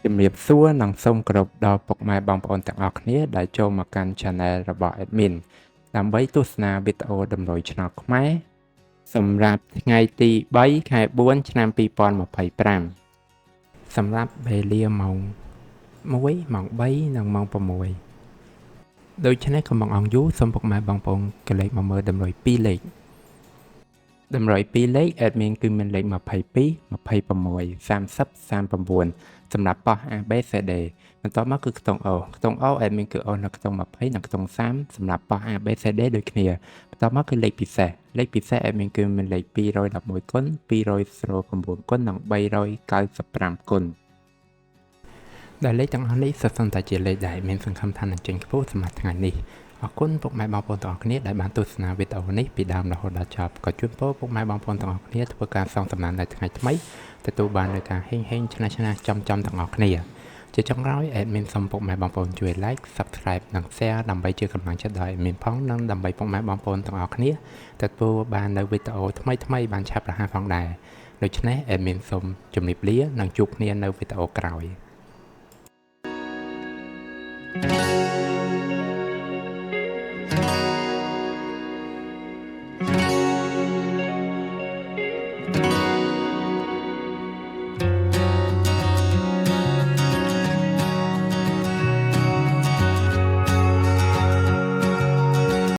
ជំរាបសួរនិងសូមគោរពដល់ពុកម៉ែបងប្អូនទាំងអស់គ្នាដែលចូលមកកាន់ Channel របស់ Admin ដើម្បីទស្សនាវីដេអូតម្រុយឆ្នោតខ្មែរសម្រាប់ថ្ងៃទី3ខែ4ឆ្នាំ2025សម្រាប់វេលាម៉ោង1ម៉ោង3និងម៉ោង6ដូច្នេះកុំបង្អង់យូរសូមពុកម៉ែបងប្អូនកលេចមកមើលតម្រុយ2លេខតម្រុយ2លេខ Admin គឺមានលេខ22 26 30 39សម្រាប់ប៉ោះ ABCD បន្ទាប់មកគឺខ្ទង់ O ខ្ទង់ O Admin គឺ O នៅខ្ទង់20និងខ្ទង់30សម្រាប់ប៉ោះ ABCD ដូចគ្នាបន្ទាប់មកគឺលេខពិសេសAdmin គឺមានលេខ211គុណ209គុណនិង395គុណដែលលេខទាំងអស់នេះសុទ្ធសឹងតែជាលេខដែលមានសង្ឃឹមថានឹងចេញខ្ពស់សម្រាប់ថ្ងៃនេះអរគុណពុកម៉ែបងប្អូនទាំងអស់គ្នាដែលបានទស្សនាវីដេអូនេះពីដើមរហូតដល់ចប់ក៏ជូនពរពុកម៉ែបងប្អូនទាំងអស់គ្នាធ្វើការសងសំណាននៅថ្ងៃថ្មីទទួលបាននូវការហេងឆ្នះចំទាំងអស់គ្នាជាចុងក្រោយ Admin សូមពុកម៉ែបងប្អូនជួយ Like Subscribe និង Share ដើម្បីជាកម្លាំងចិត្តដល់ Admin ផងនិងដើម្បីពុកម៉ែបងប្អូនទាំងអស់គ្នាទទួលបាននូវវីដេអូថ្មីបានឆាប់រហ័សផងដែរដូច្នេះ Admin សូមជម្រាបលានិងជួបគ្នានៅវីដេអូក្រោយ